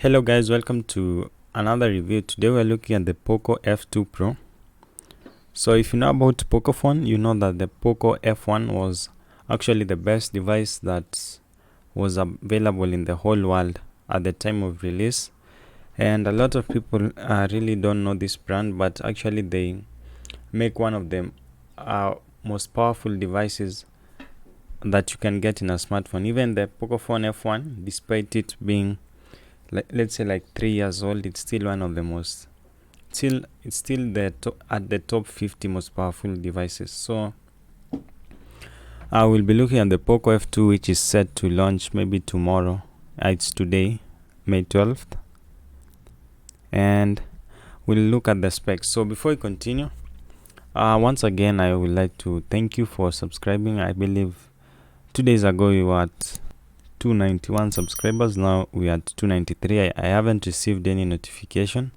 Hello guys, welcome to another review. Today we're looking at the Poco F2 Pro. So if you know about Pocophone, you know that the Poco F1 was actually the best device that was available in the whole world at the time of release, and a lot of people really don't know this brand, but actually they make one of the most powerful devices that you can get in a smartphone. Even the Pocophone F1, despite it being let's say like 3 years old, it's still one of the most it's still at the top 50 most powerful devices. So I will be looking at the Poco F2, which is set to launch maybe tomorrow. It's today, May 12th, and we'll look at the specs. So before we continue, once again I would like to thank you for subscribing. I believe 2 days ago we were at 291 subscribers. Now we are at 293. I haven't received any notification,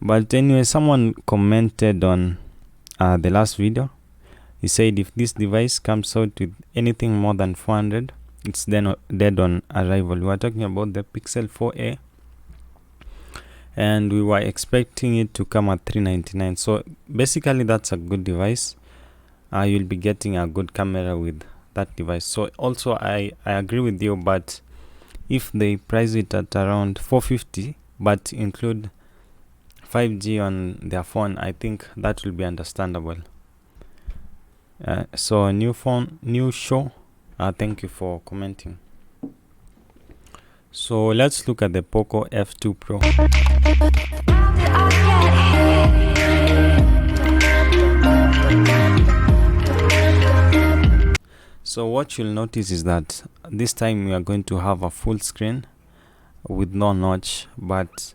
but anyway, someone commented on the last video. He said if this device comes out with anything more than 400, it's then dead on arrival. We are talking about the Pixel 4a, and we were expecting it to come at 399. So basically that's a good device. You'll be getting a good camera with that device. So also I agree with you, but if they price it at around 450 but include 5G on their phone, I think that will be understandable. So new phone, new show. Thank you for commenting. So let's look at the Poco F2 Pro. So what you'll notice is that this time we are going to have a full screen with no notch, but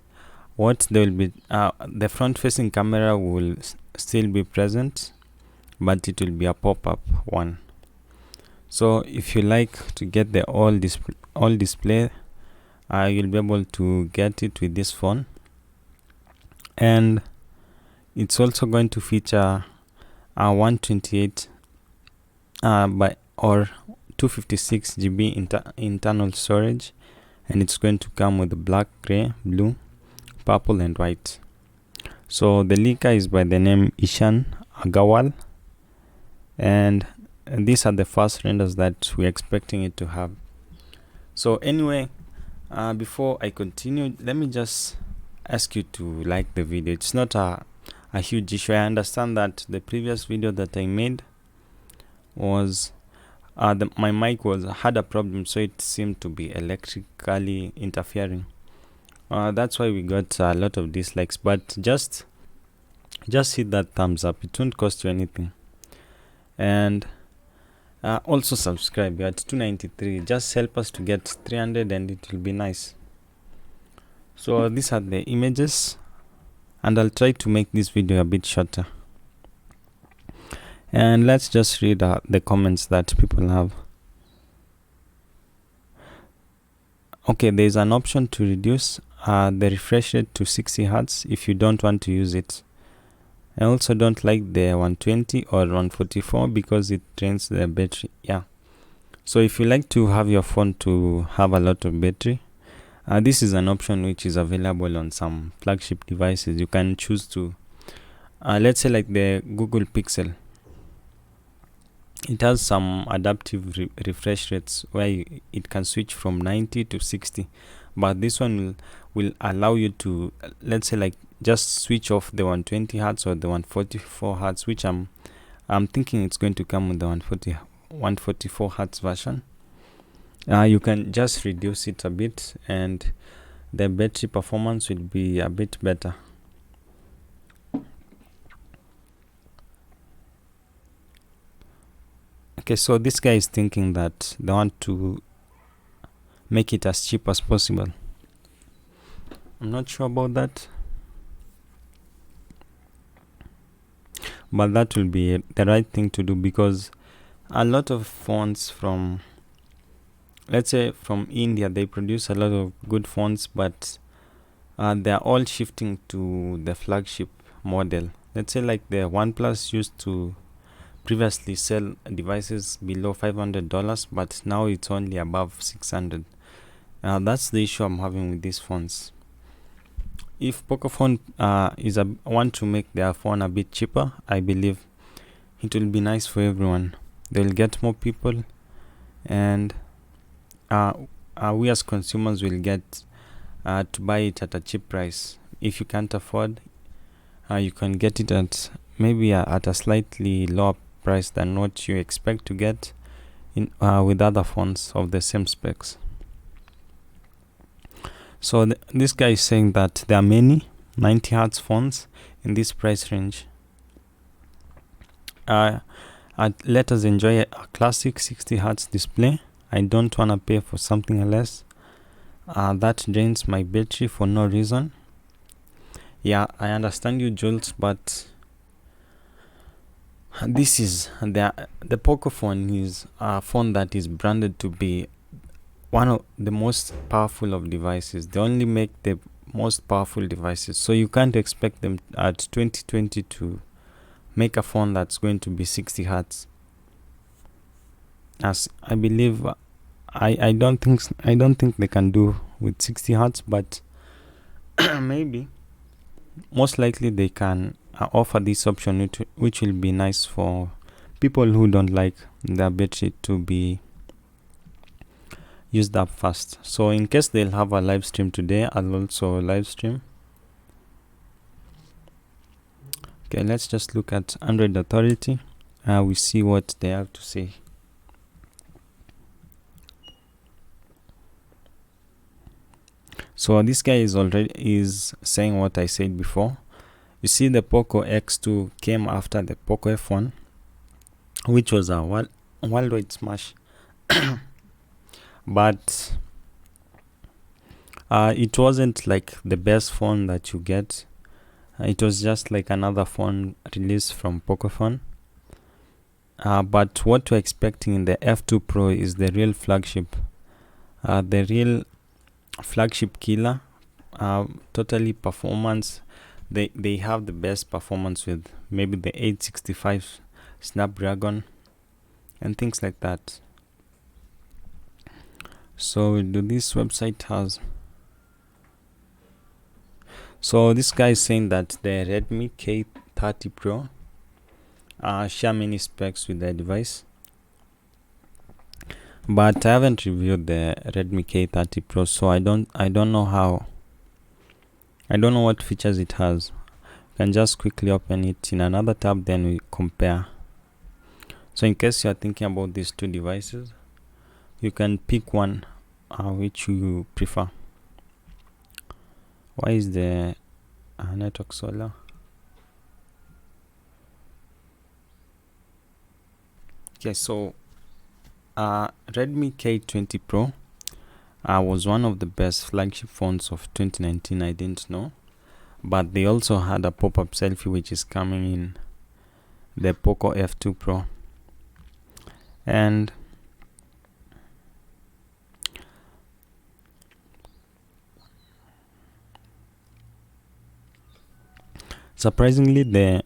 what there will be the front facing camera will still be present, but it will be a pop-up one. So if you like to get the all display, you'll be able to get it with this phone, and it's also going to feature a 128 or 256 GB internal storage, and it's going to come with black, gray, blue, purple and white. So the leaker is by the name Ishan Agarwal, and these are the first renders that we're expecting it to have. So anyway, before I continue, let me just ask you to like the video. It's not a huge issue. I understand that the previous video that I made was my mic had a problem, so it seemed to be electrically interfering. That's why we got a lot of dislikes, but just hit that thumbs up. It won't cost you anything, and also subscribe. You're at 293. Just help us to get 300 and it will be nice. So these are the images, and I'll try to make this video a bit shorter. And let's just read the comments that people have. Okay, there's an option to reduce the refresh rate to 60 Hz if you don't want to use it. I also don't like the 120 or 144 because it drains the battery. Yeah, so if you like to have your phone to have a lot of battery, this is an option which is available on some flagship devices. You can choose to let's say like the Google Pixel. It has some adaptive refresh rates where it can switch from 90 to 60, but this one will allow you to, let's say like, just switch off the 120 Hz or the 144 Hz, which I'm thinking it's going to come with the 144 Hz version. You can just reduce it a bit and the battery performance will be a bit better. Okay, so this guy is thinking that they want to make it as cheap as possible. I'm not sure about that, but that will be the right thing to do, because a lot of phones from, let's say from India, they produce a lot of good phones, but they're all shifting to the flagship model. Let's say like the OnePlus used to previously sell devices below $500, but now it's only above 600. That's the issue I'm having with these phones. If Pocophone want to make their phone a bit cheaper, I believe it will be nice for everyone. They'll get more people, and we as consumers will get to buy it at a cheap price. If you can't afford, you can get it at maybe at a slightly lower price than what you expect to get in with other phones of the same specs. So this guy is saying that there are many 90 Hz phones in this price range. Let us enjoy a classic 60 Hz display. I don't want to pay for something less that drains my battery for no reason. Yeah, I understand you, Jules, but this is the Pocophone is a phone that is branded to be one of the most powerful of devices. They only make the most powerful devices, so you can't expect them at 2020 to make a phone that's going to be 60 Hz. As I believe, I don't think they can do with 60 Hz, but maybe most likely they can offer this option, which will be nice for people who don't like their battery to be used up fast. So in case they'll have a live stream today, I'll also live stream. Okay, let's just look at Android Authority. We see what they have to say. So this guy is saying what I said before. You see, the Poco X2 came after the Poco F1, which was a worldwide smash. But it wasn't like the best phone that you get. It was just like another phone released from Pocophone. But what we're expecting in the F2 Pro is the real flagship. The real flagship killer. Totally performance. They have the best performance with maybe the 865 Snapdragon and things like that. So this website has. So this guy is saying that the Redmi K30 Pro share many specs with the device, but I haven't reviewed the Redmi K30 Pro, so I don't know what features it has. You can just quickly open it in another tab, then we compare. So in case you are thinking about these two devices, you can pick one which you prefer. Why is the network so low? Okay, so Redmi K20 Pro was one of the best flagship phones of 2019. I didn't know, but they also had a pop-up selfie which is coming in the Poco F2 Pro, and surprisingly, the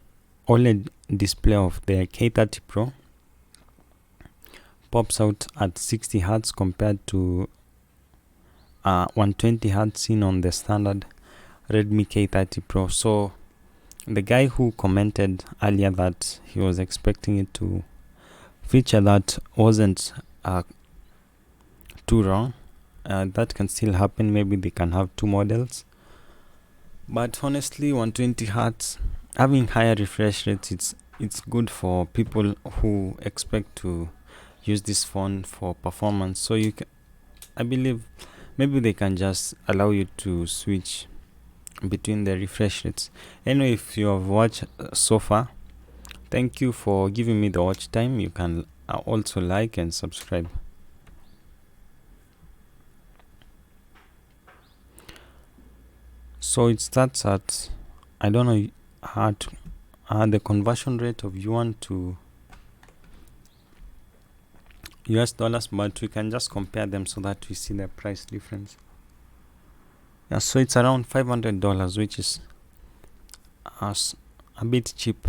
OLED display of the K30 Pro pops out at 60 Hz compared to 120 Hz seen on the standard Redmi K30 Pro. So the guy who commented earlier that he was expecting it to feature that wasn't too wrong. That can still happen. Maybe they can have two models, but honestly 120 Hz having higher refresh rates, it's good for people who expect to use this phone for performance. So I believe maybe they can just allow you to switch between the refresh rates. Anyway, if you have watched so far, thank you for giving me the watch time. You can also like and subscribe. So it starts at, I don't know how to the conversion rate of yuan to US dollars, but we can just compare them so that we see the price difference. Yeah, so it's around $500, which is a bit cheap.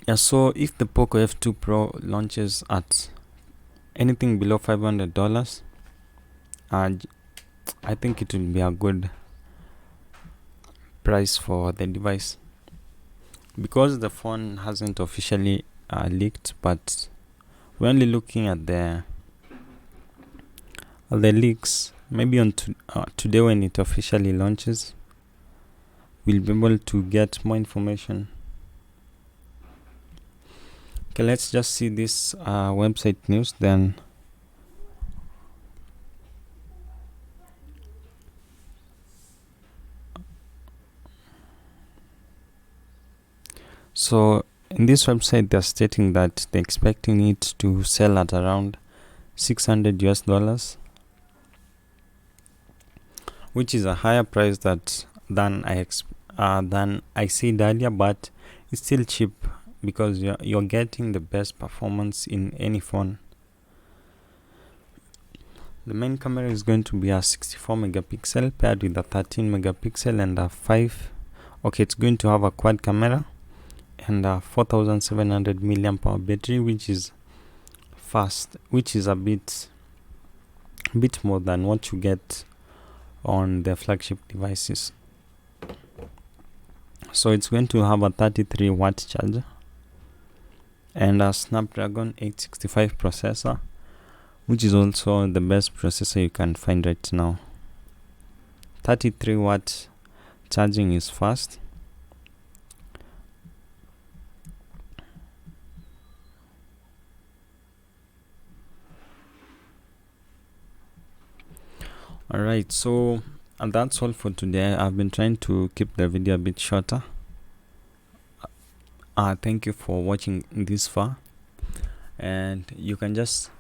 Yeah, so if the Poco F2 Pro launches at anything below $500, I think it will be a good price for the device, because the phone hasn't officially leaked, but we're only looking at the leaks. Maybe on today, when it officially launches, we'll be able to get more information. Okay, let's just see this website news then. So in this website, they're stating that they're expecting it to sell at around $600, which is a higher price than I said earlier, but it's still cheap because you're getting the best performance in any phone. The main camera is going to be a 64 megapixel paired with a 13 megapixel and a 5. Okay, it's going to have a quad camera and a 4700 milliamp hour battery, which is fast, which is a bit more than what you get on the flagship devices. So it's going to have a 33 watt charger and a Snapdragon 865 processor, which is also the best processor you can find right now. 33 watt charging is fast. Alright, so and that's all for today. I've been trying to keep the video a bit shorter. Thank you for watching this far, and you can just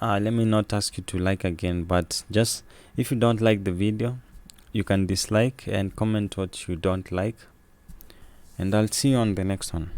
let me not ask you to like again, but just if you don't like the video, you can dislike and comment what you don't like, and I'll see you on the next one.